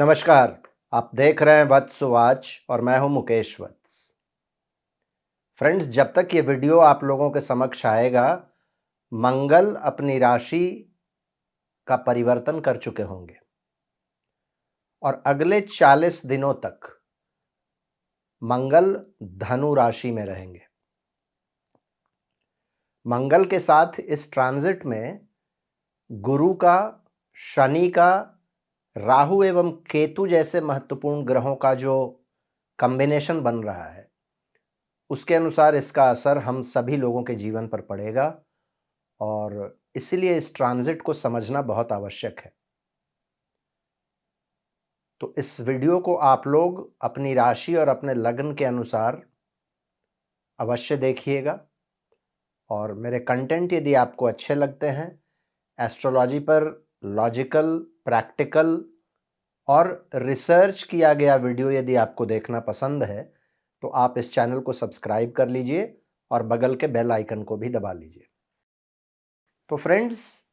नमस्कार। आप देख रहे हैं वत्स वाच और मैं हूं मुकेश वत्स। फ्रेंड्स, जब तक ये वीडियो आप लोगों के समक्ष आएगा, मंगल अपनी राशि का परिवर्तन कर चुके होंगे और अगले 40 दिनों तक मंगल धनु राशि में रहेंगे। मंगल के साथ इस ट्रांजिट में गुरु का, शनि का, राहु एवं केतु जैसे महत्वपूर्ण ग्रहों का जो कॉम्बिनेशन बन रहा है, उसके अनुसार इसका असर हम सभी लोगों के जीवन पर पड़ेगा और इसलिए इस ट्रांजिट को समझना बहुत आवश्यक है। तो इस वीडियो को आप लोग अपनी राशि और अपने लग्न के अनुसार अवश्य देखिएगा और मेरे कंटेंट यदि आपको अच्छे लगते हैं, एस्ट्रोलॉजी पर लॉजिकल, प्रैक्टिकल और रिसर्च किया गया वीडियो यदि आपको देखना पसंद है, तो आप इस चैनल को सब्सक्राइब कर लीजिए और बगल के बेल आइकन को भी दबा लीजिए। तो फ्रेंड्स,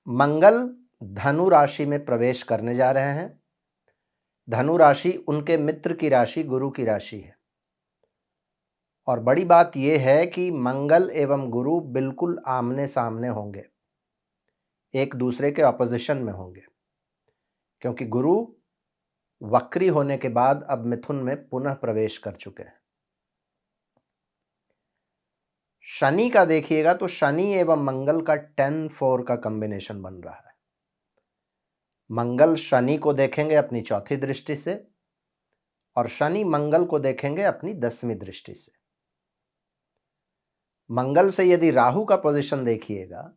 मंगल धनु राशि में प्रवेश करने जा रहे हैं। धनु राशि उनके मित्र की राशि, गुरु की राशि है और बड़ी बात यह है कि मंगल एवं गुरु बिल्कुल आमने सामने होंगे, एक दूसरे के ऑपोजिशन में होंगे, क्योंकि गुरु वक्री होने के बाद अब मिथुन में पुनः प्रवेश कर चुके हैं। शनि का देखिएगा तो शनि एवं मंगल का 10-4 का कॉम्बिनेशन बन रहा है। मंगल शनि को देखेंगे अपनी चौथी दृष्टि से और शनि मंगल को देखेंगे अपनी 10वीं दृष्टि से। मंगल से यदि राहु का पोजीशन देखिएगा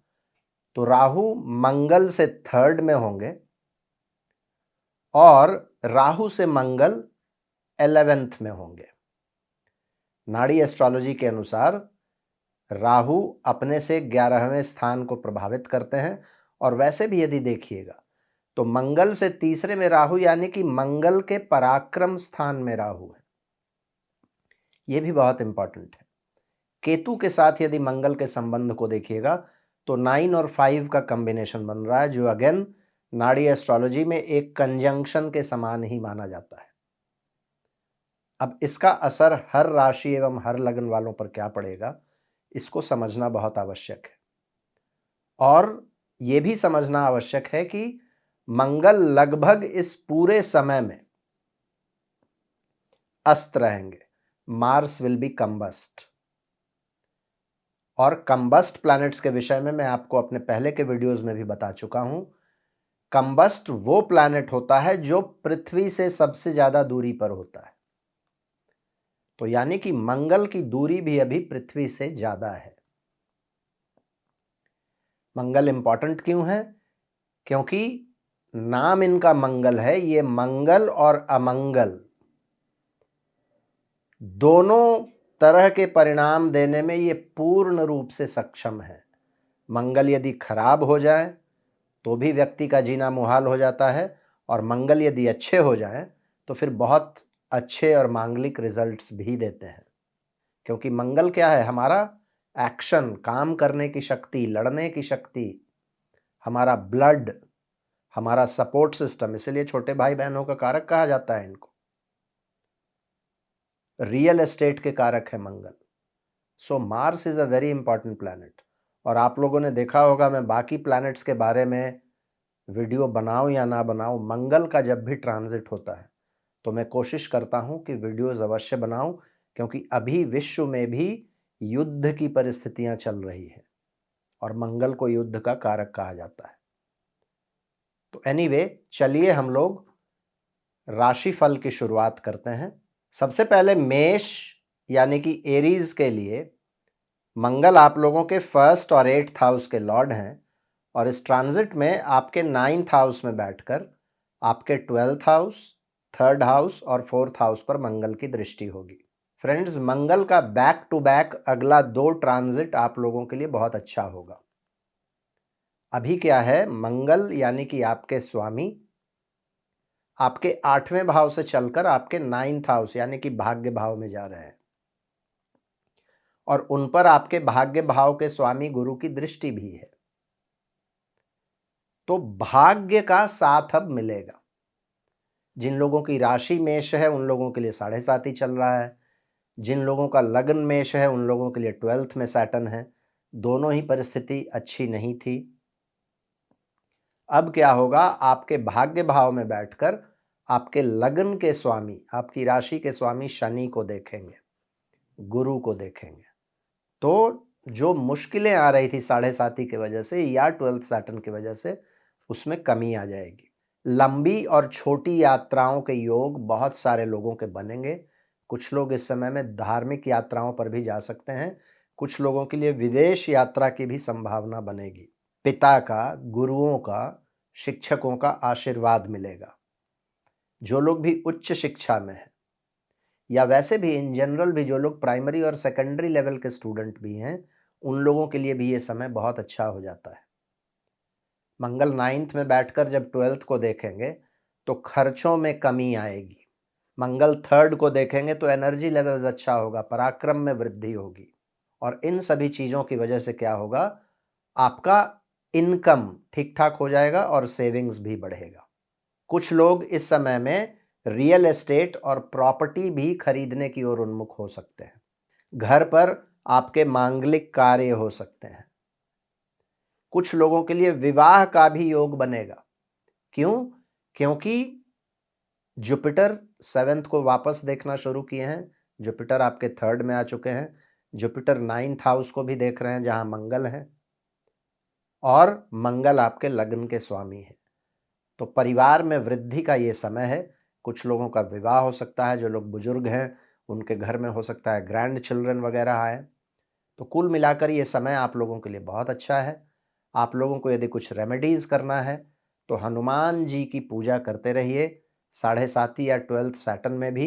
तो राहु मंगल से 3rd में होंगे और राहु से मंगल 11th में होंगे। नाड़ी एस्ट्रोलॉजी के अनुसार राहु अपने से 11वें स्थान को प्रभावित करते हैं और वैसे भी यदि देखिएगा तो मंगल से तीसरे में राहु, यानी कि मंगल के पराक्रम स्थान में राहु है। यह भी बहुत इंपॉर्टेंट है। केतु के साथ यदि मंगल के संबंध को देखिएगा तो 9 और 5 का कॉम्बिनेशन बन रहा है, जो अगेन नाड़ी एस्ट्रोलॉजी में एक कंजंक्शन के समान ही माना जाता है। अब इसका असर हर राशि एवं हर लग्न वालों पर क्या पड़ेगा, इसको समझना बहुत आवश्यक है और यह भी समझना आवश्यक है कि मंगल लगभग इस पूरे समय में अस्त रहेंगे। मार्स विल बी कंबस्ट और कंबस्ट प्लैनेट्स के विषय में मैं आपको अपने पहले के वीडियोस में भी बता चुका हूं। कंबस्ट वो प्लैनेट होता है जो पृथ्वी से सबसे ज्यादा दूरी पर होता है, तो यानी कि मंगल की दूरी भी अभी पृथ्वी से ज्यादा है। मंगल इंपॉर्टेंट क्यों है? क्योंकि नाम इनका मंगल है। ये मंगल और अमंगल दोनों तरह के परिणाम देने में ये पूर्ण रूप से सक्षम है। मंगल यदि खराब हो जाए तो भी व्यक्ति का जीना मुहाल हो जाता है और मंगल यदि अच्छे हो जाए तो फिर बहुत अच्छे और मांगलिक रिजल्ट्स भी देते हैं। क्योंकि मंगल क्या है? हमारा एक्शन, काम करने की शक्ति, लड़ने की शक्ति, हमारा ब्लड, हमारा सपोर्ट सिस्टम, इसलिए छोटे भाई बहनों का कारक कहा जाता है इनको। रियल एस्टेट के कारक है मंगल। So Mars is a very important planet और आप लोगों ने देखा होगा, मैं बाकी प्लैनेट्स के बारे में वीडियो बनाऊं या ना बनाऊं, मंगल का जब भी ट्रांजिट होता है तो मैं कोशिश करता हूं कि वीडियोस अवश्य बनाऊं, क्योंकि अभी विश्व में भी युद्ध की परिस्थितियां चल रही हैं और मंगल को युद्ध का कारक कहा जाता है। तो एनीवे, चलिए हम लोग राशिफल की शुरुआत करते हैं। सबसे पहले मेष यानी कि एरीज के लिए मंगल आप लोगों के 1st और 8th हाउस के लॉर्ड हैं और इस ट्रांजिट में आपके 9th हाउस में बैठकर आपके 12th हाउस, 3rd हाउस और 4th हाउस पर मंगल की दृष्टि होगी। फ्रेंड्स, मंगल का बैक टू बैक अगला 2 ट्रांजिट आप लोगों के लिए बहुत अच्छा होगा। अभी क्या है, मंगल यानी कि आपके स्वामी आपके 8वें भाव से चलकर आपके 9th हाउस यानी कि भाग्य भाव में जा रहे हैं और उन पर आपके भाग्य भाव के स्वामी गुरु की दृष्टि भी है। तो भाग्य का साथ अब मिलेगा। जिन लोगों की राशि मेष है उन लोगों के लिए 7.5 ही चल रहा है। जिन लोगों का लग्न मेष है उन लोगों के लिए 12th में सैटर्न है। दोनों ही परिस्थिति अच्छी नहीं थी। अब क्या होगा, आपके भाग्य भाव में बैठकर आपके लग्न के स्वामी, आपकी राशि के स्वामी शनि को देखेंगे, गुरु को देखेंगे। तो जो मुश्किलें आ रही थी 7.5 की वजह से या 12th सैटर्न की वजह से, उसमें कमी आ जाएगी। लंबी और छोटी यात्राओं के योग बहुत सारे लोगों के बनेंगे। कुछ लोग इस समय में धार्मिक यात्राओं पर भी जा सकते हैं। कुछ लोगों के लिए विदेश यात्रा की भी संभावना बनेगी। पिता का, गुरुओं का, शिक्षकों का आशीर्वाद मिलेगा। जो लोग भी उच्च शिक्षा में हैं या वैसे भी इन जनरल भी जो लोग प्राइमरी और सेकेंडरी लेवल के स्टूडेंट भी हैं, उन लोगों के लिए भी ये समय बहुत अच्छा हो जाता है। मंगल 9th में बैठकर जब 12th को देखेंगे तो खर्चों में कमी आएगी। मंगल 3rd को देखेंगे तो एनर्जी लेवल्स अच्छा होगा, पराक्रम में वृद्धि होगी। और इन सभी चीज़ों की वजह से क्या होगा, आपका इनकम ठीक ठाक हो जाएगा और सेविंग्स भी बढ़ेगा। कुछ लोग इस समय में रियल एस्टेट और प्रॉपर्टी भी खरीदने की ओर उन्मुख हो सकते हैं। घर पर आपके मांगलिक कार्य हो सकते हैं। कुछ लोगों के लिए विवाह का भी योग बनेगा। क्यों? क्योंकि जुपिटर 7th को वापस देखना शुरू किए हैं। जुपिटर आपके 3rd में आ चुके हैं। जुपिटर 9th हाउस को भी देख रहे हैं जहां मंगल है, और मंगल आपके लग्न के स्वामी हैं। तो परिवार में वृद्धि का ये समय है। कुछ लोगों का विवाह हो सकता है, जो लोग बुजुर्ग हैं उनके घर में हो सकता है ग्रैंड चिल्ड्रन वगैरह आए। तो कुल मिलाकर ये समय आप लोगों के लिए बहुत अच्छा है। आप लोगों को यदि कुछ रेमेडीज़ करना है तो हनुमान जी की पूजा करते रहिए। 7.5 या 12th सैटर्न में भी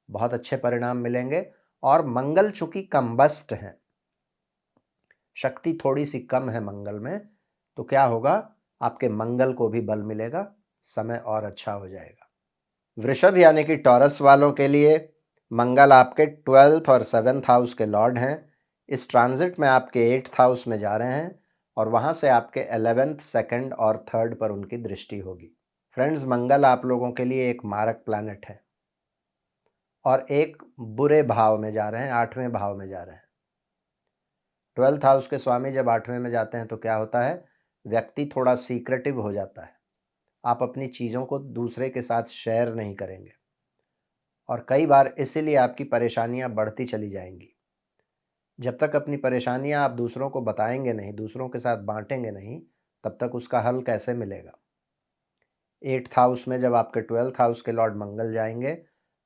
बहुत अच्छे परिणाम मिलेंगे। और मंगल चूंकि कम्बस्ट है, शक्ति थोड़ी सी कम है मंगल में, तो क्या होगा, आपके मंगल को भी बल मिलेगा, समय और अच्छा हो जाएगा। वृषभ यानी कि टॉरस वालों के लिए मंगल आपके 12th और 7th हाउस के लॉर्ड हैं। इस ट्रांजिट में आपके 8th हाउस में जा रहे हैं और वहां से आपके 11th, 2nd और 3rd पर उनकी दृष्टि होगी। फ्रेंड्स, मंगल आप लोगों के लिए एक मारक प्लैनेट है और एक बुरे भाव में जा रहे हैं, 8वें भाव में जा रहे हैं। 12th हाउस के स्वामी जब 8वें में जाते हैं तो क्या होता है, व्यक्ति थोड़ा सीक्रेटिव हो जाता है। आप अपनी चीज़ों को दूसरे के साथ शेयर नहीं करेंगे और कई बार इसीलिए आपकी परेशानियां बढ़ती चली जाएंगी। जब तक अपनी परेशानियां आप दूसरों को बताएंगे नहीं, दूसरों के साथ बांटेंगे नहीं, तब तक उसका हल कैसे मिलेगा। 8th हाउस में जब आपके 12th हाउस के लॉर्ड मंगल जाएंगे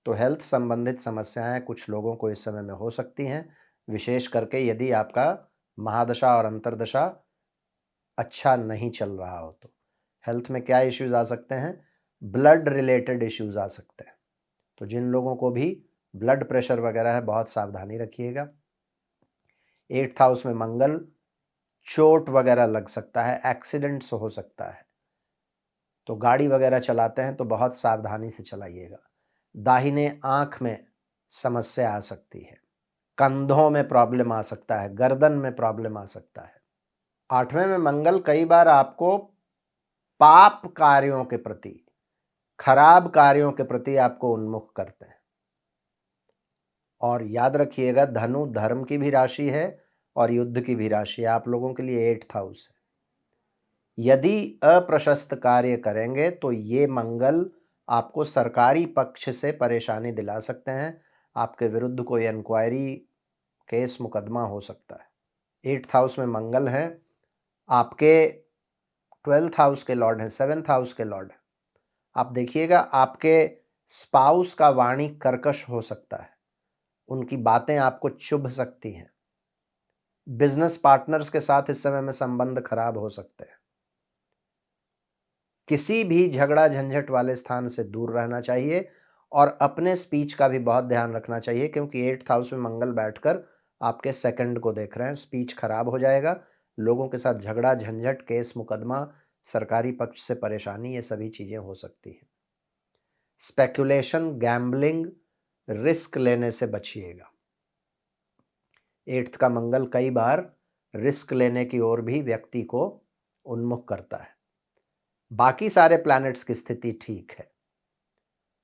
तो हेल्थ संबंधित समस्याएं कुछ लोगों को इस समय में हो सकती हैं, विशेष करके यदि आपका महादशा और अंतर्दशा अच्छा नहीं चल रहा हो तो। हेल्थ में क्या इश्यूज आ सकते हैं, ब्लड रिलेटेड इश्यूज आ सकते हैं। तो जिन लोगों को भी ब्लड प्रेशर वगैरह है, बहुत सावधानी रखिएगा। 8th हाउस में मंगल, चोट वगैरह लग सकता है, एक्सीडेंट्स हो सकता है, तो गाड़ी वगैरह चलाते हैं तो बहुत सावधानी से चलाइएगा। दाहिने आंख में समस्या आ सकती है, कंधों में प्रॉब्लम आ सकता है, गर्दन में प्रॉब्लम आ सकता है। 8वें में मंगल कई बार आपको पाप कार्यों के प्रति, खराब कार्यों के प्रति आपको उन्मुख करते हैं। और याद रखिएगा, धनु धर्म की भी राशि है और युद्ध की भी राशि है। आप लोगों के लिए 8th हाउस है। यदि अप्रशस्त कार्य करेंगे तो ये मंगल आपको सरकारी पक्ष से परेशानी दिला सकते हैं। आपके विरुद्ध कोई इंक्वायरी, केस, मुकदमा हो सकता है। 8th हाउस में मंगल है, आपके 12th हाउस के लॉर्ड हैं, 7th हाउस के लॉर्ड हैं। आप देखिएगा, आपके स्पाउस का वाणी कर्कश हो सकता है, उनकी बातें आपको चुभ सकती हैं। बिजनेस पार्टनर्स के साथ इस समय में संबंध खराब हो सकते हैं। किसी भी झगड़ा झंझट वाले स्थान से दूर रहना चाहिए और अपने स्पीच का भी बहुत ध्यान रखना चाहिए, क्योंकि 8th हाउस में मंगल बैठकर आपके 2nd को देख रहे हैं। स्पीच खराब हो जाएगा, लोगों के साथ झगड़ा झंझट, केस मुकदमा, सरकारी पक्ष से परेशानी, ये सभी चीज़ें हो सकती हैं। स्पेकुलेशन, गैम्बलिंग, रिस्क लेने से बचिएगा। 8th का मंगल कई बार रिस्क लेने की ओर भी व्यक्ति को उन्मुख करता है। बाकी सारे प्लैनेट्स की स्थिति ठीक है।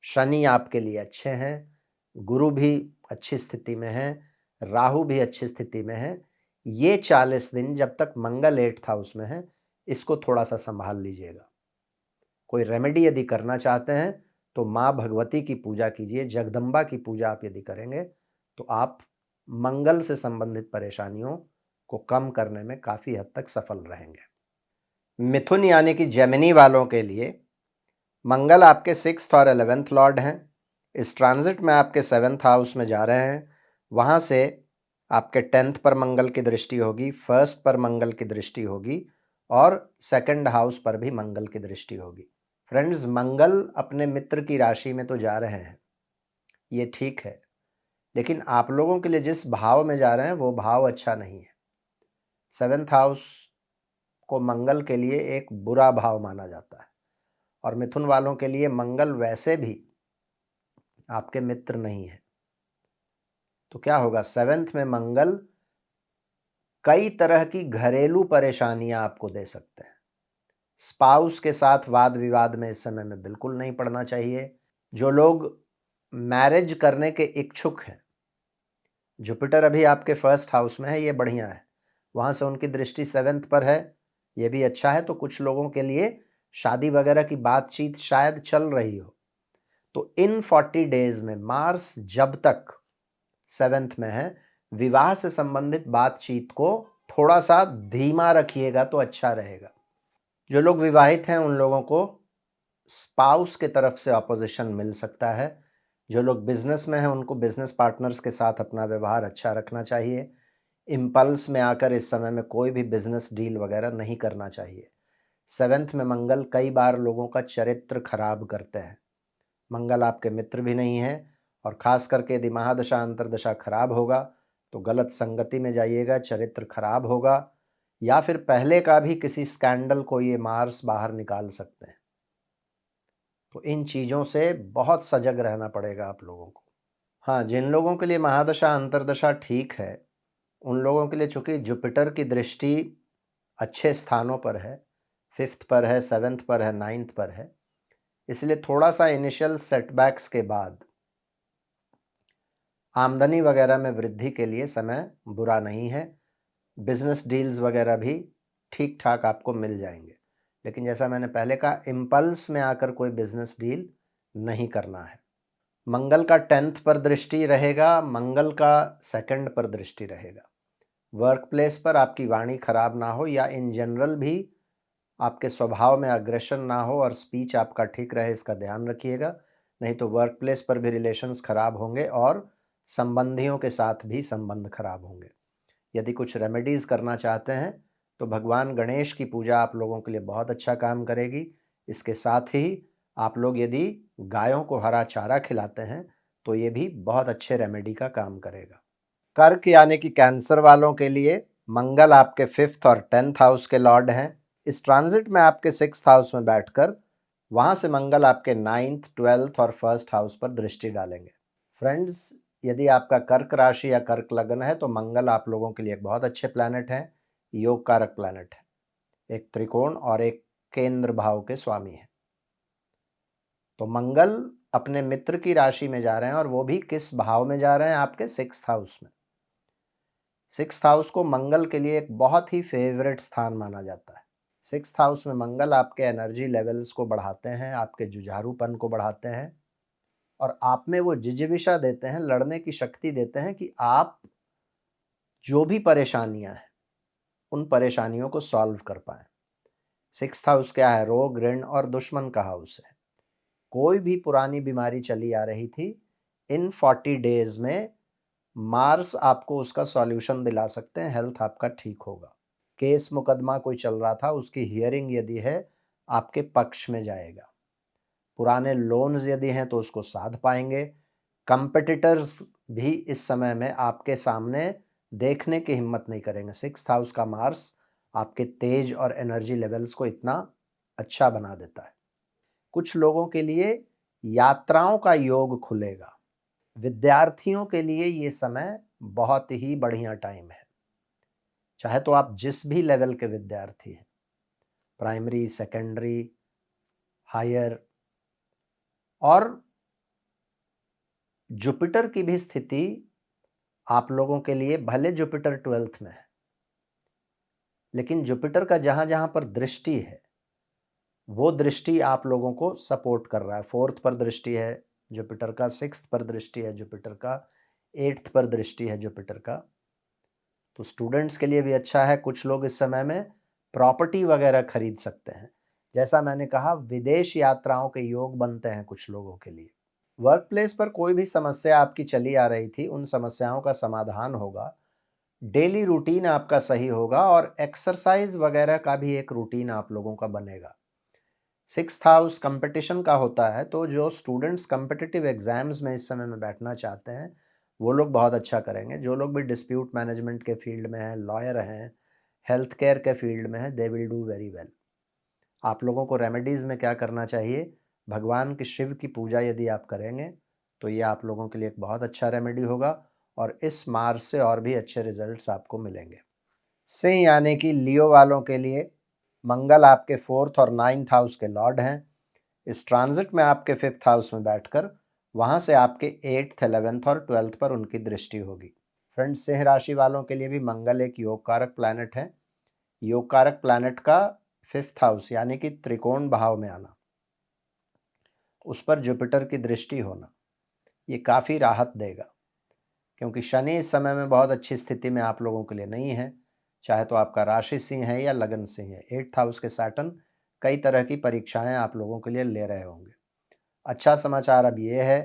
शनि आपके लिए अच्छे हैं, गुरु भी अच्छी स्थिति में है, राहु भी अच्छी स्थिति में है। ये 40 दिन जब तक मंगल 8th हाउस में है, इसको थोड़ा-सा संभाल लीजिएगा। कोई रेमेडी यदि करना चाहते हैं तो माँ भगवती की पूजा कीजिए, जगदम्बा की पूजा आप यदि करेंगे तो आप मंगल से संबंधित परेशानियों को कम करने में काफ़ी हद तक सफल रहेंगे। मिथुन यानी कि जेमिनी वालों के लिए मंगल आपके 6th और 11th लॉर्ड हैं। इस ट्रांजिट में आपके 7th हाउस में जा रहे हैं। वहाँ से आपके 10th पर मंगल की दृष्टि होगी, 1st पर मंगल की दृष्टि होगी और 2nd हाउस पर भी मंगल की दृष्टि होगी। फ्रेंड्स, मंगल अपने मित्र की राशि में तो जा रहे हैं, ये ठीक है, लेकिन आप लोगों के लिए जिस भाव में जा रहे हैं वो भाव अच्छा नहीं है। 7th हाउस को मंगल के लिए एक बुरा भाव माना जाता है और मिथुन वालों के लिए मंगल वैसे भी आपके मित्र नहीं है। तो क्या होगा, 7th में मंगल कई तरह की घरेलू परेशानियां आपको दे सकते हैं। स्पाउस के साथ वाद विवाद में इस समय में बिल्कुल नहीं पड़ना चाहिए। जो लोग मैरिज करने के इच्छुक हैं, जुपिटर अभी आपके 1st हाउस में है, ये बढ़िया है। वहाँ से उनकी दृष्टि 7th पर है, ये भी अच्छा है। तो कुछ लोगों के लिए शादी वगैरह की बातचीत शायद चल रही हो। तो इन 40 डेज में मार्स जब तक 7th में है, विवाह से संबंधित बातचीत को थोड़ा सा धीमा रखिएगा तो अच्छा रहेगा। जो लोग विवाहित हैं उन लोगों को स्पाउस के तरफ से अपोजिशन मिल सकता है। जो लोग बिजनेस में हैं उनको बिजनेस पार्टनर्स के साथ अपना व्यवहार अच्छा रखना चाहिए। इम्पल्स में आकर इस समय में कोई भी बिजनेस डील वगैरह नहीं करना चाहिए। 7th में मंगल कई बार लोगों का चरित्र खराब करते हैं। मंगल आपके मित्र भी नहीं है और खास करके यदि महादशा अंतर्दशा खराब होगा तो गलत संगति में जाइएगा, चरित्र खराब होगा या फिर पहले का भी किसी स्कैंडल को ये मार्स बाहर निकाल सकते हैं। तो इन चीज़ों से बहुत सजग रहना पड़ेगा आप लोगों को। हाँ, जिन लोगों के लिए महादशा अंतर्दशा ठीक है, उन लोगों के लिए चूँकि जुपिटर की दृष्टि अच्छे स्थानों पर है, 5th पर है, 7th पर है, 9th पर है, इसलिए थोड़ा-सा इनिशियल सेटबैक्स के बाद आमदनी वगैरह में वृद्धि के लिए समय बुरा नहीं है। बिजनेस डील्स वगैरह भी ठीक-ठाक आपको मिल जाएंगे। लेकिन जैसा मैंने पहले कहा, इम्पल्स में आकर कोई बिजनेस डील नहीं करना है। मंगल का 10th पर दृष्टि रहेगा, मंगल का 2nd पर दृष्टि रहेगा। वर्क प्लेस पर आपकी वाणी खराब ना हो या इन जनरल भी आपके स्वभाव में अग्रेशन ना हो और स्पीच आपका ठीक रहे, इसका ध्यान रखिएगा। नहीं तो वर्क प्लेस पर भी रिलेशंस खराब होंगे और संबंधियों के साथ भी संबंध खराब होंगे। यदि कुछ रेमेडीज़ करना चाहते हैं तो भगवान गणेश की पूजा आप लोगों के लिए बहुत अच्छा काम करेगी। इसके साथ ही आप लोग यदि गायों को हरा चारा खिलाते हैं तो ये भी बहुत अच्छे रेमेडी का काम करेगा। कर्क यानी कि कैंसर वालों के लिए मंगल आपके 5th और 10th हाउस के लॉर्ड हैं। इस ट्रांजिट में आपके 6th हाउस में बैठकर वहाँ से मंगल आपके 9th, 12th और 1st हाउस पर दृष्टि डालेंगे। फ्रेंड्स, यदि आपका कर्क राशि या कर्क लग्न है तो मंगल आप लोगों के लिए एक बहुत अच्छे प्लैनेट हैं, योग कारक प्लैनेट है, एक त्रिकोण और एक केंद्र भाव के स्वामी हैं। तो मंगल अपने मित्र की राशि में जा रहे हैं और वो भी किस भाव में जा रहे हैं, आपके 6th हाउस में। 6th हाउस को मंगल के लिए एक बहुत ही फेवरेट स्थान माना जाता है। 6th हाउस में मंगल आपके एनर्जी लेवल्स को बढ़ाते हैं, आपके जुझारूपन को बढ़ाते हैं और आप में वो जिजीविषा देते हैं, लड़ने की शक्ति देते हैं कि आप जो भी परेशानियां हैं उन परेशानियों को सॉल्व कर पाएं। 6th हाउस क्या है, रोग, ऋण और दुश्मन का हाउस है। कोई भी पुरानी बीमारी चली आ रही थी, इन 40 डेज में मार्स आपको उसका सॉल्यूशन दिला सकते हैं, हेल्थ आपका ठीक होगा। केस मुकदमा कोई चल रहा था, उसकी हियरिंग यदि है आपके पक्ष में जाएगा। पुराने लोन्स यदि हैं तो उसको साध पाएंगे। कंपेटिटर्स भी इस समय में आपके सामने देखने की हिम्मत नहीं करेंगे। 6th हाउस का मार्स आपके तेज और एनर्जी लेवल्स को इतना अच्छा बना देता है। कुछ लोगों के लिए यात्राओं का योग खुलेगा। विद्यार्थियों के लिए ये समय बहुत ही बढ़िया टाइम है, चाहे तो आप जिस भी लेवल के विद्यार्थी हैं, प्राइमरी, सेकेंडरी, हायर, और जुपिटर की भी स्थिति आप लोगों के लिए, भले जुपिटर 12th में है, लेकिन जुपिटर का जहां जहां पर दृष्टि है वो दृष्टि आप लोगों को सपोर्ट कर रहा है। 4th पर दृष्टि है जुपिटर का, 6th पर दृष्टि है जुपिटर का, 8th पर दृष्टि है जुपिटर का। तो स्टूडेंट्स के लिए भी अच्छा है। कुछ लोग इस समय में प्रॉपर्टी वगैरह खरीद सकते हैं। जैसा मैंने कहा, विदेश यात्राओं के योग बनते हैं कुछ लोगों के लिए। वर्क प्लेस पर कोई भी समस्या आपकी चली आ रही थी, उन समस्याओं का समाधान होगा। डेली रूटीन आपका सही होगा और एक्सरसाइज वगैरह का भी एक रूटीन आप लोगों का बनेगा। 6th हाउस कंपटीशन का होता है, तो जो स्टूडेंट्स कम्पिटिटिव एग्जाम्स में इस समय में बैठना चाहते हैं वो लोग बहुत अच्छा करेंगे। जो लोग भी डिस्प्यूट मैनेजमेंट के फील्ड में हैं, लॉयर हैं, हेल्थ केयर के फील्ड में हैं, they will do very well. आप लोगों को रेमेडीज़ में क्या करना चाहिए, भगवान की शिव की पूजा यदि आप करेंगे तो ये आप लोगों के लिए एक बहुत अच्छा रेमेडी होगा और इस मार्च से और भी अच्छे रिजल्ट्स आपको मिलेंगे। सिंह यानी कि लियो वालों के लिए मंगल आपके 4th और 9th हाउस के लॉर्ड हैं। इस ट्रांजिट में आपके 5th हाउस में बैठकर वहाँ से आपके 8th, 11th और 12th पर उनकी दृष्टि होगी। फ्रेंड्स, सिंह राशि वालों के लिए भी मंगल एक योग कारक प्लैनेट है। योग कारक प्लैनेट का 5th हाउस यानी कि त्रिकोण भाव में आना, उस पर जुपिटर की दृष्टि होना, ये काफ़ी राहत देगा। क्योंकि शनि इस समय में बहुत अच्छी स्थिति में आप लोगों के लिए नहीं है। चाहे तो आपका राशि सिंह है या लगन सिंह है, 8th हाउस के सैटर्न कई तरह की परीक्षाएं आप लोगों के लिए ले रहे होंगे। अच्छा समाचार अब ये है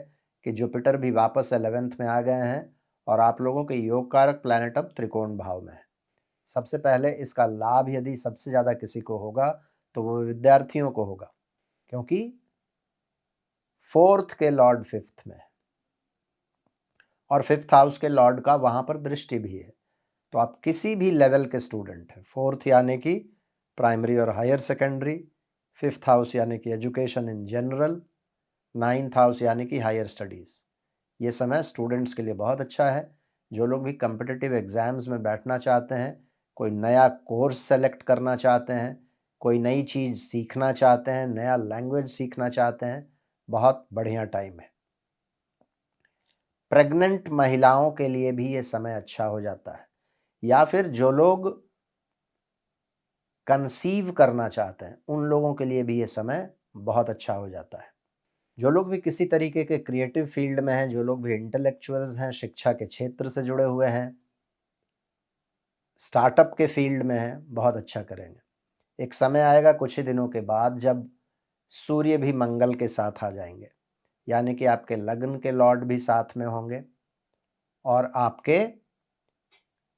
कि जुपिटर भी वापस 11th में आ गए हैं और आप लोगों के योग कारक प्लैनेट अब त्रिकोण भाव में है। सबसे पहले इसका लाभ यदि सबसे ज़्यादा किसी को होगा तो वो विद्यार्थियों को होगा, क्योंकि 4th के लॉर्ड 5th में है और 5th हाउस के लॉर्ड का वहाँ पर दृष्टि भी है। तो आप किसी भी लेवल के स्टूडेंट हैं, 4th यानी कि प्राइमरी और हायर सेकेंडरी, 5th हाउस यानी कि education in general, 9th house यानी कि हायर स्टडीज़, ये समय स्टूडेंट्स के लिए बहुत अच्छा है। जो लोग भी कम्पिटिटिव एग्ज़ाम्स में बैठना चाहते हैं, कोई नया कोर्स सेलेक्ट करना चाहते हैं, कोई नई चीज़ सीखना चाहते हैं, नया लैंग्वेज सीखना चाहते हैं, बहुत बढ़िया टाइम है। प्रेग्नेंट महिलाओं के लिए भी ये समय अच्छा हो जाता है, या फिर जो लोग कंसीव करना चाहते हैं उन लोगों के लिए भी ये समय बहुत अच्छा हो जाता है। जो लोग भी किसी तरीके के क्रिएटिव फील्ड में हैं, जो लोग भी इंटेलेक्चुअल्स हैं, शिक्षा के क्षेत्र से जुड़े हुए हैं, स्टार्टअप के फील्ड में हैं, बहुत अच्छा करेंगे। एक समय आएगा कुछ ही दिनों के बाद जब सूर्य भी मंगल के साथ आ जाएंगे, यानी कि आपके लग्न के लॉर्ड भी साथ में होंगे और आपके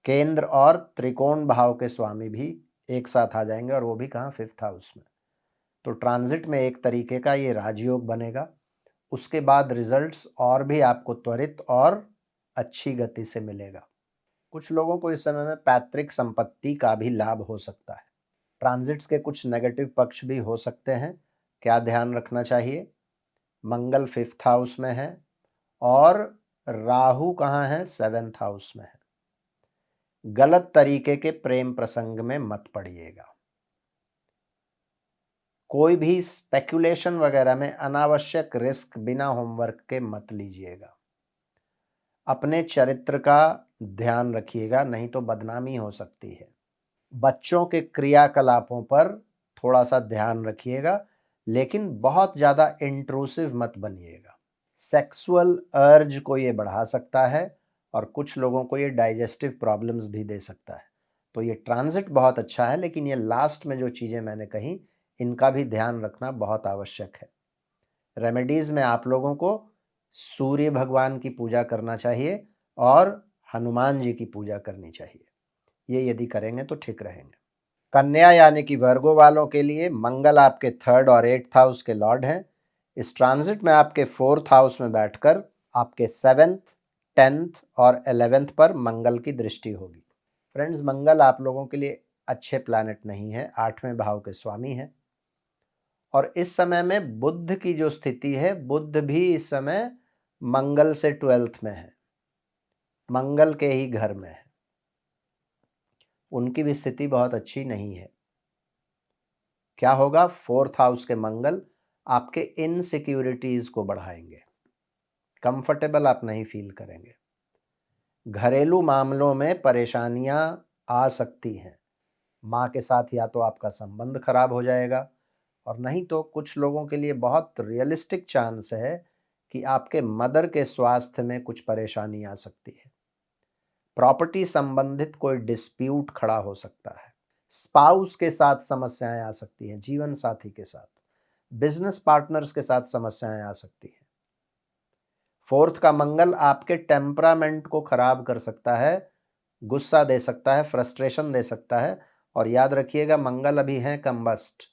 केंद्र और त्रिकोण भाव के स्वामी भी एक साथ आ जाएंगे, और वो भी कहाँ, 5th हाउस में। तो ट्रांजिट में एक तरीके का ये राजयोग बनेगा। उसके बाद रिजल्ट्स और भी आपको त्वरित और अच्छी गति से मिलेगा। कुछ लोगों को इस समय में पैतृक संपत्ति का भी लाभ हो सकता है। ट्रांजिट्स के कुछ नेगेटिव पक्ष भी हो सकते हैं। क्या ध्यान रखना चाहिए, मंगल 5th हाउस में है और राहु कहाँ है, 7th हाउस में है। गलत तरीके के प्रेम प्रसंग में मत पड़िएगा। कोई भी स्पेकुलेशन वगैरह में अनावश्यक रिस्क बिना होमवर्क के मत लीजिएगा। अपने चरित्र का ध्यान रखिएगा, नहीं तो बदनामी हो सकती है। बच्चों के क्रियाकलापों पर थोड़ा सा ध्यान रखिएगा, लेकिन बहुत ज़्यादा इंट्रूसिव मत बनिएगा। सेक्सुअल अर्ज को ये बढ़ा सकता है और कुछ लोगों को ये डाइजेस्टिव प्रॉब्लम्स भी दे सकता है। तो ये ट्रांजिट बहुत अच्छा है, लेकिन ये लास्ट में जो चीज़ें मैंने कही इनका भी ध्यान रखना बहुत आवश्यक है। रेमेडीज़ में आप लोगों को सूर्य भगवान की पूजा करना चाहिए और हनुमान जी की पूजा करनी चाहिए। ये यदि करेंगे तो ठीक रहेंगे। कन्या यानी कि वर्गो वालों के लिए मंगल आपके 3rd और 8th हाउस के लॉर्ड हैं। इस ट्रांजिट में आपके 4th हाउस में बैठकर आपके 7th, 10th और 11th पर मंगल की दृष्टि होगी। फ्रेंड्स, मंगल आप लोगों के लिए अच्छे प्लैनेट नहीं है, 8वें भाव के स्वामी हैं और इस समय में बुध की जो स्थिति है, बुध भी इस समय मंगल से 12th में है, मंगल के ही घर में है। उनकी भी स्थिति बहुत अच्छी नहीं है। क्या होगा, 4th हाउस के मंगल आपके इनसिक्योरिटीज को बढ़ाएंगे। कंफर्टेबल आप नहीं फील करेंगे। घरेलू मामलों में परेशानियां आ सकती हैं। माँ के साथ या तो आपका संबंध खराब हो जाएगा, और नहीं तो कुछ लोगों के लिए बहुत रियलिस्टिक चांस है कि आपके मदर के स्वास्थ्य में कुछ परेशानी आ सकती है। प्रॉपर्टी संबंधित कोई डिस्प्यूट खड़ा हो सकता है। स्पाउस के साथ समस्याएं आ सकती हैं, जीवन साथी के साथ, बिजनेस पार्टनर्स के साथ समस्याएं आ सकती हैं। फोर्थ का मंगल आपके टेम्परामेंट को खराब कर सकता है, गुस्सा दे सकता है, फ्रस्ट्रेशन दे सकता है। और याद रखिएगा, मंगल अभी है कंबस्ट,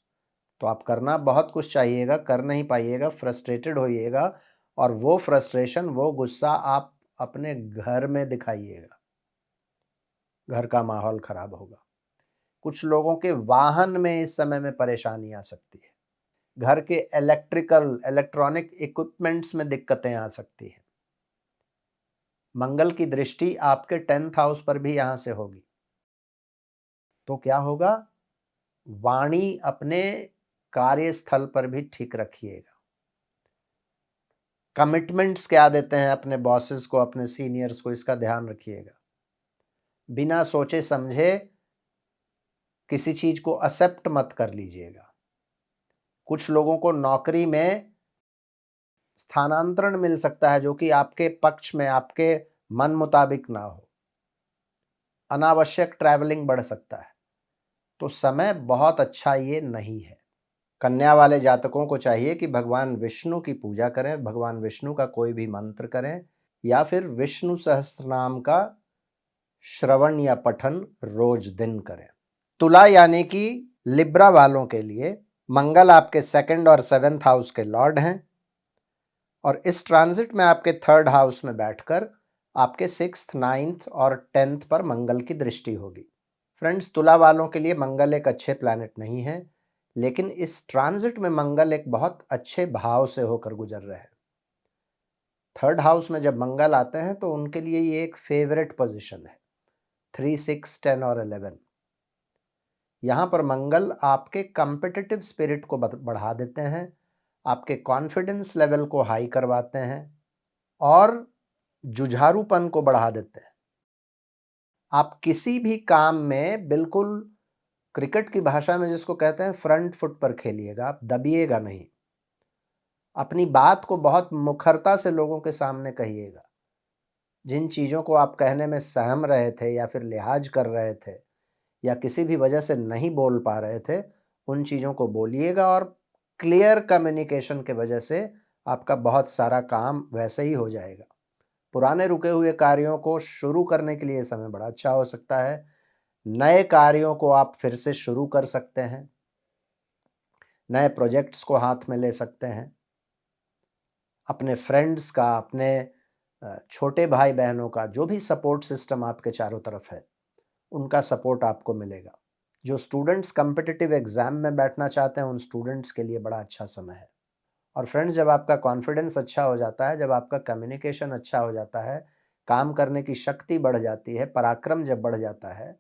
तो आप करना बहुत कुछ चाहिएगा, कर नहीं पाइएगा, फ्रस्ट्रेटेड होइएगा, और वो फ्रस्ट्रेशन, वो गुस्सा आप अपने घर में दिखाइएगा। घर का माहौल खराब होगा। कुछ लोगों के वाहन में इस समय में परेशानी आ सकती है। घर के इलेक्ट्रॉनिक इक्विपमेंट्स में दिक्कतें आ सकती हैं। मंगल की दृष्टि आपके 10th हाउस पर भी यहां से होगी, तो क्या होगा, वाणी अपने कार्यस्थल पर भी ठीक रखिएगा। कमिटमेंट्स क्या देते हैं अपने बॉसेस को, अपने सीनियर्स को, इसका ध्यान रखिएगा। बिना सोचे समझे किसी चीज को एक्सेप्ट मत कर लीजिएगा। कुछ लोगों को नौकरी में स्थानांतरण मिल सकता है जो कि आपके पक्ष में, आपके मन मुताबिक ना हो। अनावश्यक ट्रैवलिंग बढ़ सकता है, तो समय बहुत अच्छा ये नहीं है। कन्या वाले जातकों को चाहिए कि भगवान विष्णु की पूजा करें, भगवान विष्णु का कोई भी मंत्र करें, या फिर विष्णु सहस्त्रनाम का श्रवण या पठन रोज दिन करें। तुला यानी कि लिब्रा वालों के लिए मंगल आपके 2nd और 7th हाउस के लॉर्ड हैं, और इस ट्रांजिट में आपके 3rd हाउस में बैठकर आपके 6th, 9th और 10th पर मंगल की दृष्टि होगी। फ्रेंड्स, तुला वालों के लिए मंगल एक अच्छे प्लैनेट नहीं है, लेकिन इस ट्रांजिट में मंगल एक बहुत अच्छे भाव से होकर गुजर रहे हैं। 3rd हाउस में जब मंगल आते हैं तो उनके लिए ये एक फेवरेट पोजीशन है। 3, 6, 10 और 11, यहाँ पर मंगल आपके कॉम्पिटिटिव स्पिरिट को बढ़ा देते हैं, आपके कॉन्फिडेंस लेवल को हाई करवाते हैं, और जुझारूपन को बढ़ा देते हैं। आप किसी भी काम में बिल्कुल, क्रिकेट की भाषा में जिसको कहते हैं, फ्रंट फुट पर खेलिएगा, आप दबिएगा नहीं। अपनी बात को बहुत मुखरता से लोगों के सामने कहिएगा। जिन चीज़ों को आप कहने में सहम रहे थे या फिर लिहाज कर रहे थे या किसी भी वजह से नहीं बोल पा रहे थे, उन चीज़ों को बोलिएगा, और क्लियर कम्युनिकेशन के वजह से आपका बहुत सारा काम वैसे ही हो जाएगा। पुराने रुके हुए कार्यों को शुरू करने के लिए समय बड़ा अच्छा हो सकता है। नए कार्यों को आप फिर से शुरू कर सकते हैं, नए प्रोजेक्ट्स को हाथ में ले सकते हैं। अपने फ्रेंड्स का, अपने छोटे भाई बहनों का, जो भी सपोर्ट सिस्टम आपके चारों तरफ है, उनका सपोर्ट आपको मिलेगा। जो स्टूडेंट्स कॉम्पिटिटिव एग्जाम में बैठना चाहते हैं, उन स्टूडेंट्स के लिए बड़ा अच्छा समय है। और फ्रेंड्स, जब आपका कॉन्फिडेंस अच्छा हो जाता है, जब आपका कम्युनिकेशन अच्छा हो जाता है, काम करने की शक्ति बढ़ जाती है, पराक्रम जब बढ़ जाता है,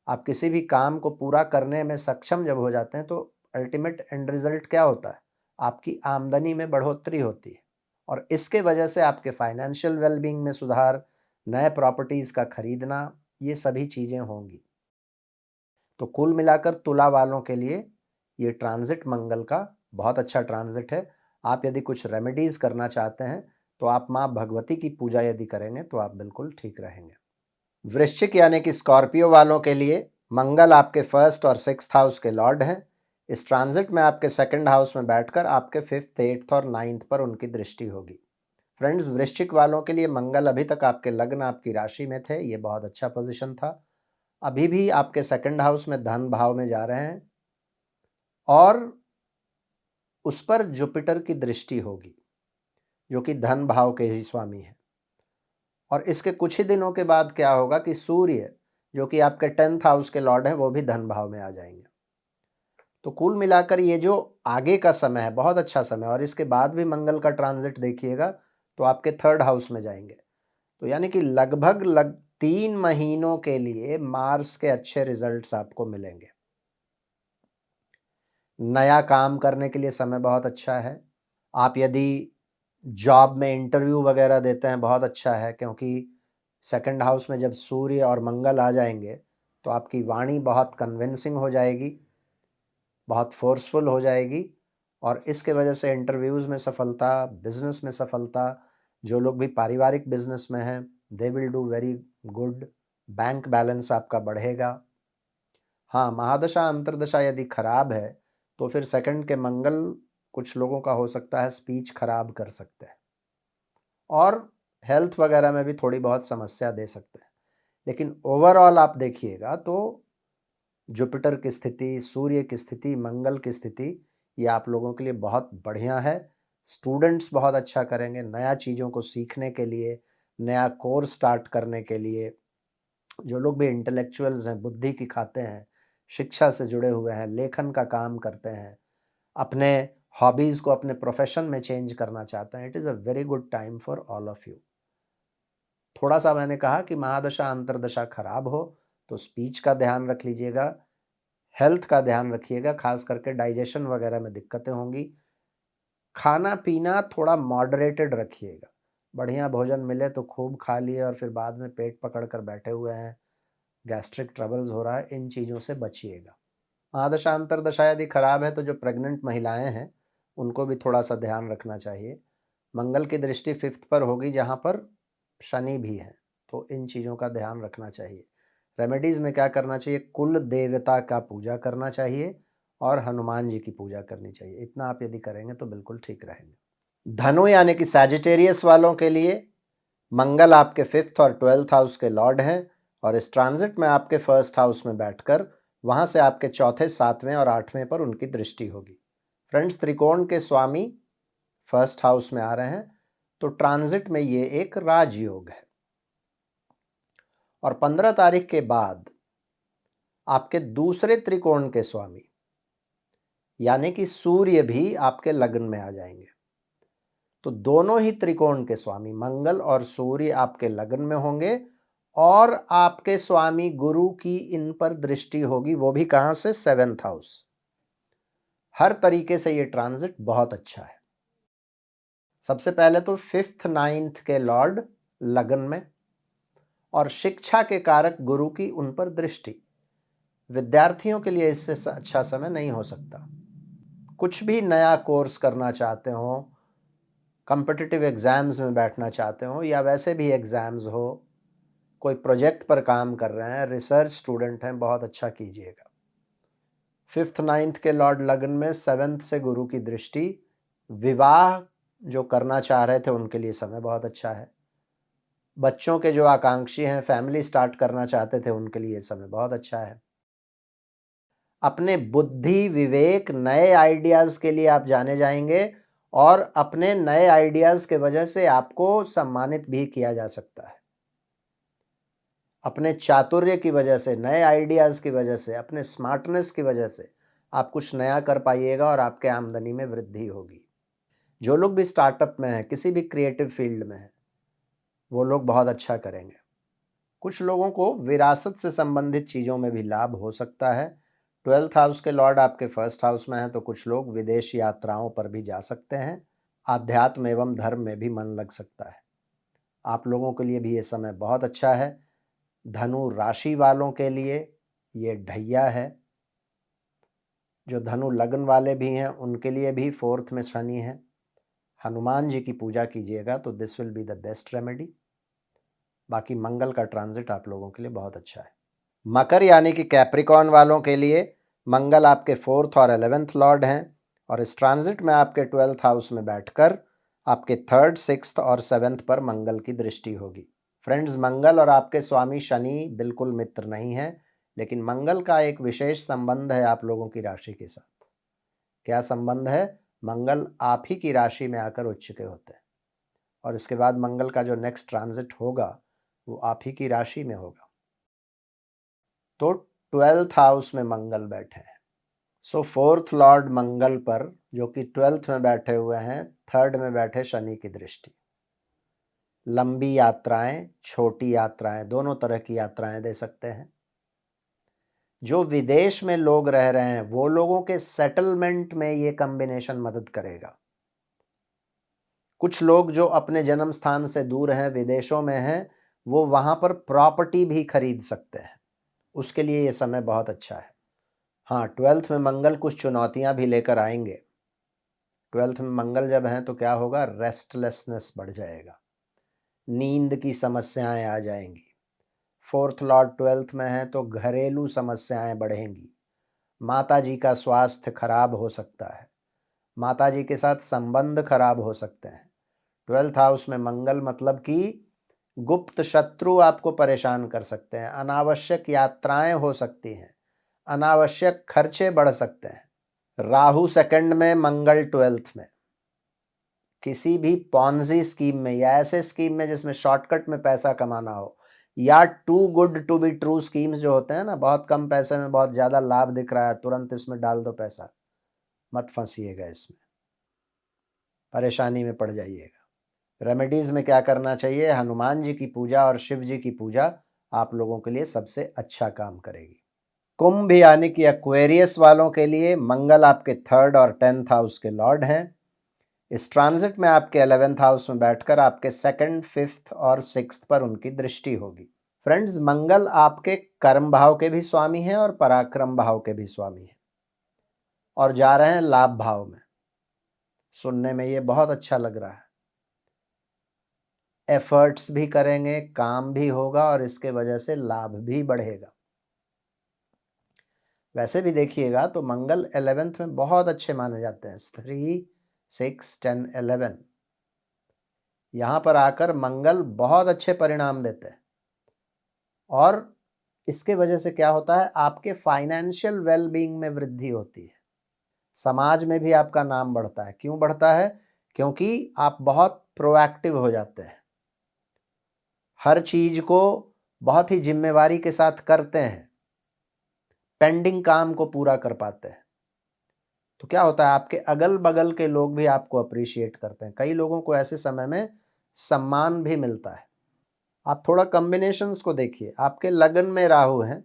आप किसी भी काम को पूरा करने में सक्षम जब हो जाते हैं, तो अल्टीमेट एंड रिजल्ट क्या होता है, आपकी आमदनी में बढ़ोतरी होती है, और इसके वजह से आपके फाइनेंशियल वेलबींग में सुधार, नए प्रॉपर्टीज़ का खरीदना, ये सभी चीज़ें होंगी। तो कुल मिलाकर तुला वालों के लिए ये ट्रांजिट मंगल का बहुत अच्छा ट्रांजिट है। आप यदि कुछ रेमेडीज़ करना चाहते हैं, तो आप माँ भगवती की पूजा यदि करेंगे तो आप बिल्कुल ठीक रहेंगे। वृश्चिक यानी कि स्कॉर्पियो वालों के लिए मंगल आपके 1st और 6th हाउस के लॉर्ड हैं। इस ट्रांजिट में आपके 2nd हाउस में बैठकर आपके 5th, 8th और 9th पर उनकी दृष्टि होगी। फ्रेंड्स, वृश्चिक वालों के लिए मंगल अभी तक आपके लग्न, आपकी राशि में थे, ये बहुत अच्छा पोजीशन था। अभी भी आपके 2nd हाउस में धन भाव में जा रहे हैं, और उस पर जुपिटर की दृष्टि होगी, जो कि धन भाव के ही स्वामी है। और इसके कुछ ही दिनों के बाद क्या होगा कि सूर्य, जो कि आपके 10th हाउस के लॉर्ड है, वो भी धन भाव में आ जाएंगे। तो कुल मिलाकर ये जो आगे का समय है, बहुत अच्छा समय, और इसके बाद भी मंगल का ट्रांजिट देखिएगा तो आपके 3rd हाउस में जाएंगे। तो यानी कि लगभग 3 महीनों के लिए मार्स के अच्छे रिजल्ट्स आपको मिलेंगे। नया काम करने के लिए समय बहुत अच्छा है। आप यदि जॉब में इंटरव्यू वगैरह देते हैं, बहुत अच्छा है, क्योंकि सेकंड हाउस में जब सूर्य और मंगल आ जाएंगे तो आपकी वाणी बहुत कन्विंसिंग हो जाएगी, बहुत फोर्सफुल हो जाएगी, और इसके वजह से इंटरव्यूज़ में सफलता, बिजनेस में सफलता, जो लोग भी पारिवारिक बिजनेस में हैं they will do very good, bank balance आपका बढ़ेगा। हाँ, महादशा अंतर्दशा यदि खराब है तो फिर सेकंड के मंगल कुछ लोगों का हो सकता है स्पीच खराब कर सकते हैं और हेल्थ वगैरह में भी थोड़ी बहुत समस्या दे सकते हैं। लेकिन ओवरऑल आप देखिएगा तो जुपिटर की स्थिति, सूर्य की स्थिति, मंगल की स्थिति, ये आप लोगों के लिए बहुत बढ़िया है। स्टूडेंट्स बहुत अच्छा करेंगे नया चीज़ों को सीखने के लिए, नया कोर्स स्टार्ट करने के लिए। जो लोग भी इंटेलेक्चुअल्स हैं, बुद्धि की खाते हैं, शिक्षा से जुड़े हुए हैं, लेखन का काम करते हैं, अपने हॉबीज़ को अपने प्रोफेशन में चेंज करना चाहते हैं, it is a very good time for all of you. थोड़ा सा मैंने कहा कि महादशा अंतर्दशा खराब हो तो स्पीच का ध्यान रख लीजिएगा, हेल्थ का ध्यान रखिएगा, खास करके डाइजेशन वगैरह में दिक्कतें होंगी। खाना पीना थोड़ा मॉडरेटेड रखिएगा, बढ़िया भोजन मिले तो खूब खा लिए और फिर बाद में पेट पकड़ कर बैठे हुए हैं, गैस्ट्रिक ट्रबल्स हो रहा है, इन चीज़ों से बचिएगा। महादशा अंतर्दशा यदि खराब है तो जो प्रेग्नेंट महिलाएं हैं उनको भी थोड़ा सा ध्यान रखना चाहिए। मंगल की दृष्टि 5th पर होगी जहाँ पर शनि भी है, तो इन चीज़ों का ध्यान रखना चाहिए। रेमेडीज़ में क्या करना चाहिए, कुल देवता का पूजा करना चाहिए और हनुमान जी की पूजा करनी चाहिए। इतना आप यदि करेंगे तो बिल्कुल ठीक रहेंगे। धनु यानी कि सैजिटेरियस वालों के लिए मंगल आपके 5th और 12th हाउस के लॉर्ड हैं और इस ट्रांजिट में आपके 1st हाउस में बैठकर वहाँ से आपके चौथे, 7वें और 8वें पर उनकी दृष्टि होगी। फ्रेंड्स, त्रिकोण के स्वामी 1st हाउस में आ रहे हैं, तो ट्रांजिट में ये एक राजयोग है। और 15 तारीख के बाद आपके दूसरे त्रिकोण के स्वामी यानी कि सूर्य भी आपके लग्न में आ जाएंगे। तो दोनों ही त्रिकोण के स्वामी मंगल और सूर्य आपके लग्न में होंगे और आपके स्वामी गुरु की इन पर दृष्टि होगी, वो भी कहां से, 7th हाउस। हर तरीके से ये ट्रांजिट बहुत अच्छा है। सबसे पहले तो 5th 9th के लॉर्ड लगन में और शिक्षा के कारक गुरु की उन पर दृष्टि। विद्यार्थियों के लिए इससे अच्छा समय नहीं हो सकता। कुछ भी नया कोर्स करना चाहते हो, कॉम्पिटिटिव एग्जाम्स में बैठना चाहते हो या वैसे भी एग्जाम्स हो, कोई प्रोजेक्ट पर काम कर रहे हैं, रिसर्च स्टूडेंट हैं, बहुत अच्छा कीजिएगा। 5th 9th के लॉर्ड लगन में 7th से गुरु की दृष्टि। विवाह जो करना चाह रहे थे उनके लिए समय बहुत अच्छा है। बच्चों के जो आकांक्षी हैं, फैमिली स्टार्ट करना चाहते थे, उनके लिए समय बहुत अच्छा है। अपने बुद्धि विवेक नए आइडियाज़ के लिए आप जाने जाएंगे और अपने नए आइडियाज़ के वजह से आपको सम्मानित भी किया जा सकता है। अपने चातुर्य की वजह से, नए आइडियाज़ की वजह से, अपने स्मार्टनेस की वजह से आप कुछ नया कर पाइएगा और आपके आमदनी में वृद्धि होगी। जो लोग भी स्टार्टअप में हैं, किसी भी क्रिएटिव फील्ड में हैं, वो लोग बहुत अच्छा करेंगे। कुछ लोगों को विरासत से संबंधित चीज़ों में भी लाभ हो सकता है। 12th हाउस के लॉर्ड आपके 1st हाउस में हैं, तो कुछ लोग विदेश यात्राओं पर भी जा सकते हैं। आध्यात्म एवं धर्म में भी मन लग सकता है। आप लोगों के लिए भी ये समय बहुत अच्छा है। धनु राशि वालों के लिए ये ढैया है। जो धनु लग्न वाले भी हैं उनके लिए भी 4th में शनि है। हनुमान जी की पूजा कीजिएगा तो this will be the best remedy. बाकी मंगल का ट्रांजिट आप लोगों के लिए बहुत अच्छा है। मकर यानी कि कैप्रिकॉर्न वालों के लिए मंगल आपके 4th और 11th लॉर्ड हैं और इस ट्रांजिट में आपके 12th हाउस में बैठकर आपके 3rd 6th और 7th पर मंगल की दृष्टि होगी। फ्रेंड्स, मंगल और आपके स्वामी शनि बिल्कुल मित्र नहीं है, लेकिन मंगल का एक विशेष संबंध है आप लोगों की राशि के साथ। क्या संबंध है? मंगल आप ही की राशि में आकर उच्च के होते हैं और इसके बाद मंगल का जो नेक्स्ट ट्रांजिट होगा वो आप ही की राशि में होगा। तो 12th हाउस में मंगल बैठे हैं। सो 4th लॉर्ड मंगल पर जो कि 12th में बैठे हुए हैं, 3rd में बैठे शनि की दृष्टि। लंबी यात्राएं, छोटी यात्राएं, दोनों तरह की यात्राएं दे सकते हैं। जो विदेश में लोग रह रहे हैं वो लोगों के सेटलमेंट में ये कॉम्बिनेशन मदद करेगा। कुछ लोग जो अपने जन्म स्थान से दूर हैं, विदेशों में हैं, वो वहाँ पर प्रॉपर्टी भी खरीद सकते हैं। उसके लिए ये समय बहुत अच्छा है। हाँ, 12th में मंगल कुछ चुनौतियाँ भी लेकर आएँगे। 12th में मंगल जब हैं तो क्या होगा, रेस्टलेसनेस बढ़ जाएगा, नींद की समस्याएँ आ जाएँगी। 4th लॉर्ड 12th में है तो घरेलू समस्याएँ बढ़ेंगी। माताजी का स्वास्थ्य खराब हो सकता है, माताजी के साथ संबंध खराब हो सकते हैं। 12th हाउस में मंगल मतलब कि गुप्त शत्रु आपको परेशान कर सकते हैं, अनावश्यक यात्राएं हो सकती हैं, अनावश्यक खर्चे बढ़ सकते हैं। राहु सेकंड में, मंगल 12th में। किसी भी पॉन्जी स्कीम में या ऐसे स्कीम में जिसमें शॉर्टकट में पैसा कमाना हो, या too good to be true schemes जो होते हैं ना, बहुत कम पैसे में बहुत ज़्यादा लाभ दिख रहा है, तुरंत इसमें डाल दो पैसा, मत फंसिएगा इसमें, परेशानी में पड़ जाइएगा। रेमेडीज़ में क्या करना चाहिए, हनुमान जी की पूजा और शिव जी की पूजा आप लोगों के लिए सबसे अच्छा काम करेगी। कुंभ यानी कि एक्वेरियस वालों के लिए मंगल आपके 3rd और 10th हाउस के लॉर्ड हैं। इस ट्रांजिट में आपके 11th हाउस में बैठकर आपके 2nd, 5th और 6th पर उनकी दृष्टि होगी। फ्रेंड्स, मंगल आपके कर्म भाव के भी स्वामी हैं और पराक्रम भाव के भी स्वामी हैं, और जा रहे हैं लाभ भाव में। सुनने में ये बहुत अच्छा लग रहा है। एफर्ट्स भी करेंगे, काम भी होगा और इसके वजह से लाभ भी बढ़ेगा। वैसे भी देखिएगा तो मंगल 11th में बहुत अच्छे माने जाते हैं, 3, 6, 10, 11। यहाँ पर आकर मंगल बहुत अच्छे परिणाम देते हैं, और इसके वजह से क्या होता है, आपके फाइनेंशियल वेलबींग में वृद्धि होती है, समाज में भी आपका नाम बढ़ता है। क्यों बढ़ता है? क्योंकि आप बहुत प्रोएक्टिव हो जाते हैं, हर चीज को बहुत ही जिम्मेवारी के साथ करते हैं, पेंडिंग काम को पूरा कर पाते हैं। तो क्या होता है, आपके अगल बगल के लोग भी आपको अप्रिशिएट करते हैं, कई लोगों को ऐसे समय में सम्मान भी मिलता है। आप थोड़ा कॉम्बिनेशंस को देखिए, आपके लगन में राहु है,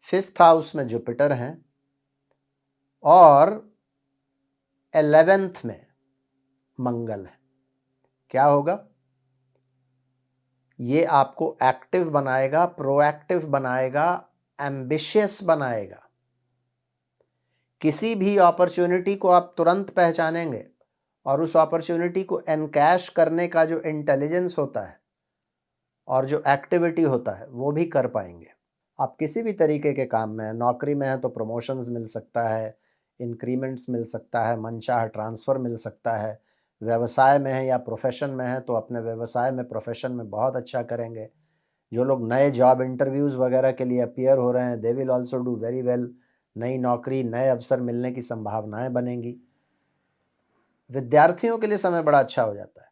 5th हाउस में जुपिटर हैं, और 11th में मंगल है। क्या होगा, ये आपको एक्टिव बनाएगा, प्रोएक्टिव बनाएगा, एम्बिशियस बनाएगा। किसी भी अपॉर्चुनिटी को आप तुरंत पहचानेंगे, और उस अपॉर्चुनिटी को एनकैश करने का जो इंटेलिजेंस होता है और जो एक्टिविटी होता है वो भी कर पाएंगे। आप किसी भी तरीके के काम में, नौकरी में है तो प्रमोशंस मिल सकता है, इंक्रीमेंट्स मिल सकता है, मनचाहा ट्रांसफ़र मिल सकता है। व्यवसाय में है या प्रोफेशन में है तो अपने व्यवसाय में, प्रोफेशन में बहुत अच्छा करेंगे। जो लोग नए जॉब इंटरव्यूज़ वगैरह के लिए अपीयर हो रहे हैं, they will also do very well. नई नौकरी, नए अवसर मिलने की संभावनाएं बनेंगी। विद्यार्थियों के लिए समय बड़ा अच्छा हो जाता है।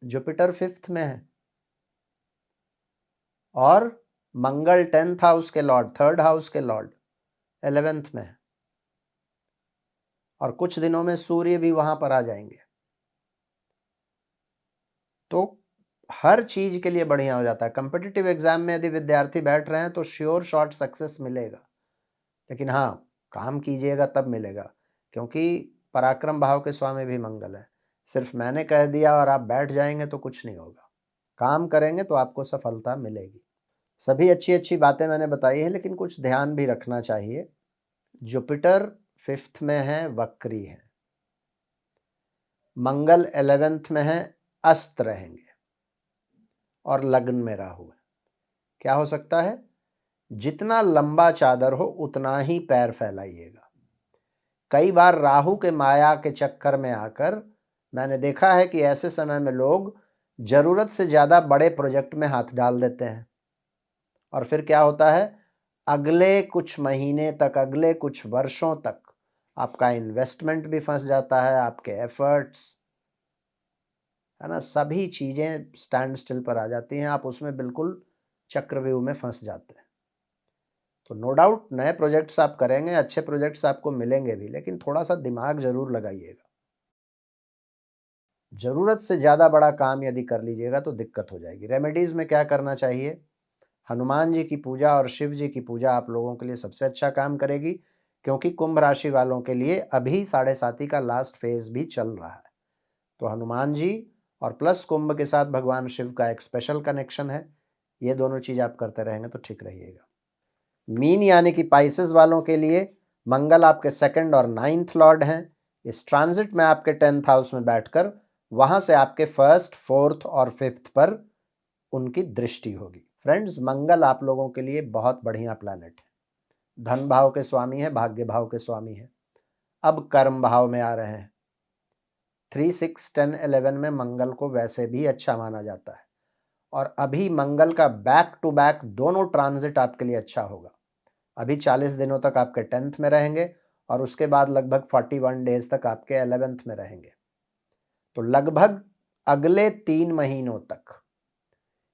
जुपिटर 5th में है और मंगल 10th हाउस के लॉर्ड, 3rd हाउस के लॉर्ड 11th में है, और कुछ दिनों में सूर्य भी वहां पर आ जाएंगे। तो हर चीज के लिए बढ़िया हो जाता है। कॉम्पिटिटिव एग्जाम में यदि विद्यार्थी बैठ रहे हैं तो श्योर शॉर्ट सक्सेस मिलेगा, लेकिन हाँ, काम कीजिएगा तब मिलेगा, क्योंकि पराक्रम भाव के स्वामी भी मंगल है। सिर्फ मैंने कह दिया और आप बैठ जाएंगे तो कुछ नहीं होगा, काम करेंगे तो आपको सफलता मिलेगी। सभी अच्छी अच्छी बातें मैंने बताई है, लेकिन कुछ ध्यान भी रखना चाहिए। जुपिटर 5th में है, वक्री है, मंगल 11th में है, अस्त रहेंगे, और लग्न में राहु है। क्या हो सकता है, जितना लंबा चादर हो उतना ही पैर फैलाइएगा। कई बार राहु के माया के चक्कर में आकर मैंने देखा है कि ऐसे समय में लोग जरूरत से ज्यादा बड़े प्रोजेक्ट में हाथ डाल देते हैं, और फिर क्या होता है, अगले कुछ महीने तक, अगले कुछ वर्षों तक आपका इन्वेस्टमेंट भी फंस जाता है, आपके एफर्ट्स, है ना, सभी चीज़ें स्टैंड स्टिल पर आ जाती हैं, आप उसमें बिल्कुल चक्रव्यूह में फंस जाते हैं। तो नो डाउट नए प्रोजेक्ट्स आप करेंगे, अच्छे प्रोजेक्ट्स आपको मिलेंगे भी, लेकिन थोड़ा सा दिमाग जरूर लगाइएगा। ज़रूरत से ज़्यादा बड़ा काम यदि कर लीजिएगा तो दिक्कत हो जाएगी। रेमेडीज़ में क्या करना चाहिए, हनुमान जी की पूजा और शिव जी की पूजा आप लोगों के लिए सबसे अच्छा काम करेगी, क्योंकि कुंभ राशि वालों के लिए अभी 7.5 का लास्ट फेज भी चल रहा है। तो हनुमान जी और प्लस कुंभ के साथ भगवान शिव का एक स्पेशल कनेक्शन है। ये दोनों चीज़ आप करते रहेंगे तो ठीक रहिएगा। मीन यानी कि पाइसेस वालों के लिए मंगल आपके 2nd और 9th लॉर्ड हैं। इस ट्रांजिट में आपके 10th हाउस में बैठकर वहां से आपके 1st, 4th और 5th पर उनकी दृष्टि होगी। फ्रेंड्स, मंगल आप लोगों के लिए बहुत बढ़िया प्लैनेट है। धन भाव के स्वामी है, भाग्य भाव के स्वामी है। अब कर्म भाव में आ रहे हैं। 3, 6, 10, 11 में मंगल को वैसे भी अच्छा माना जाता है और अभी मंगल का बैक टू बैक दोनों ट्रांजिट आपके लिए अच्छा होगा। अभी 40 दिनों तक आपके 10th में रहेंगे और उसके बाद लगभग 41 डेज तक आपके 11th में रहेंगे। तो लगभग अगले 3 महीनों तक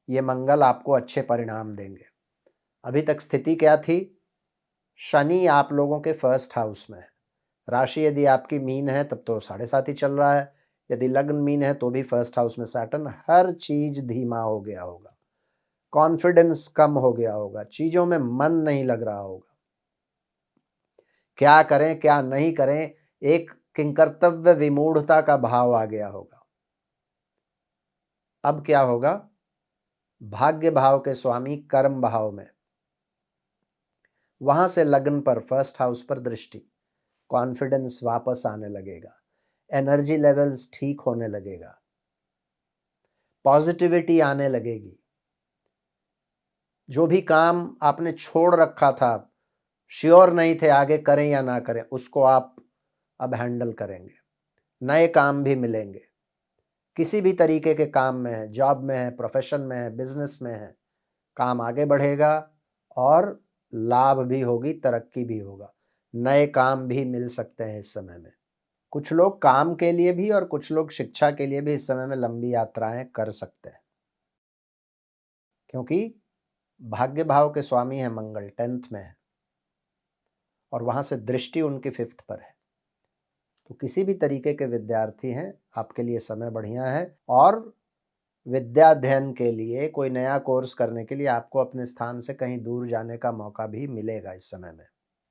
ये मंगल आपको अच्छे परिणाम देंगे। अभी तक स्थिति क्या थी? शनि आप लोगों के 1st हाउस में है। राशि यदि आपकी मीन है तब तो 7.5 ही चल रहा है। यदि लग्न मीन है तो भी 1st हाउस में सैटर्न। हर चीज धीमा हो गया होगा, कॉन्फिडेंस कम हो गया होगा, चीजों में मन नहीं लग रहा होगा, क्या करें क्या नहीं करें, एक किंकर्तव्य विमूढ़ता का भाव आ गया होगा। अब क्या होगा? भाग्य भाव के स्वामी कर्म भाव में, वहां से लग्न पर 1st हाउस पर दृष्टि, कॉन्फिडेंस वापस आने लगेगा, एनर्जी लेवल्स ठीक होने लगेगा, पॉजिटिविटी आने लगेगी। जो भी काम आपने छोड़ रखा था, श्योर नहीं थे आगे करें या ना करें, उसको आप अब हैंडल करेंगे। नए काम भी मिलेंगे। किसी भी तरीके के काम में है, जॉब में है, प्रोफेशन में है, बिजनेस में है, काम आगे बढ़ेगा और लाभ भी होगी, तरक्की भी होगा। नए काम भी मिल सकते हैं इस समय में। कुछ लोग काम के लिए भी और कुछ लोग शिक्षा के लिए भी इस समय में लंबी यात्राएं कर सकते हैं, क्योंकि भाग्य भाव के स्वामी है मंगल, 10th में है और वहां से दृष्टि उनकी 5th पर है। तो किसी भी तरीके के विद्यार्थी हैं, आपके लिए समय बढ़िया है और विद्या अध्ययन के लिए, कोई नया कोर्स करने के लिए आपको अपने स्थान से कहीं दूर जाने का मौका भी मिलेगा इस समय में।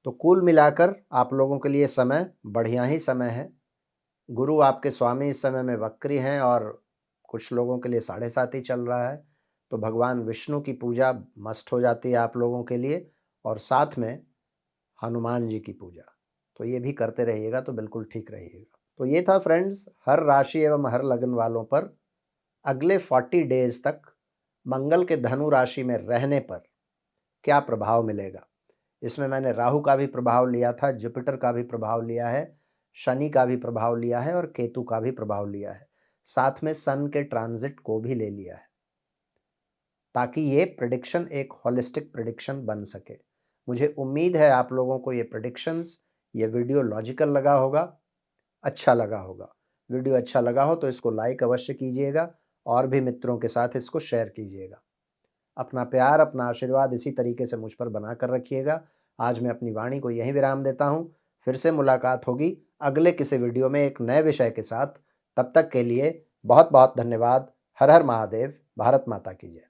तो कुल मिलाकर आप लोगों के लिए समय बढ़िया ही समय है। गुरु आपके स्वामी इस समय में वक्री हैं और कुछ लोगों के लिए 7.5 ही चल रहा है। तो भगवान विष्णु की पूजा मस्ट हो जाती है आप लोगों के लिए और साथ में हनुमान जी की पूजा, तो ये भी करते रहिएगा तो बिल्कुल ठीक रहिएगा। तो ये था फ्रेंड्स, हर राशि एवं हर लग्न वालों पर अगले 40 डेज तक मंगल के धनु राशि में रहने पर क्या प्रभाव मिलेगा। इसमें मैंने राहु का भी प्रभाव लिया था, जुपिटर का भी प्रभाव लिया है, शनि का भी प्रभाव लिया है और केतु का भी प्रभाव लिया है, साथ में सन के ट्रांजिट को भी ले लिया है, ताकि ये प्रेडिक्शन एक होलिस्टिक प्रेडिक्शन बन सके। मुझे उम्मीद है आप लोगों को ये प्रेडिक्शंस, ये वीडियो लॉजिकल लगा होगा, अच्छा लगा होगा। वीडियो अच्छा लगा हो तो इसको लाइक अवश्य कीजिएगा और भी मित्रों के साथ इसको शेयर कीजिएगा। अपना प्यार, अपना आशीर्वाद इसी तरीके से मुझ पर बना कर रखिएगा। आज मैं अपनी वाणी को यहीं विराम देता हूँ। फिर से मुलाकात होगी अगले किसी वीडियो में एक नए विषय के साथ। तब तक के लिए बहुत बहुत धन्यवाद। हर हर महादेव। भारत माता की जय।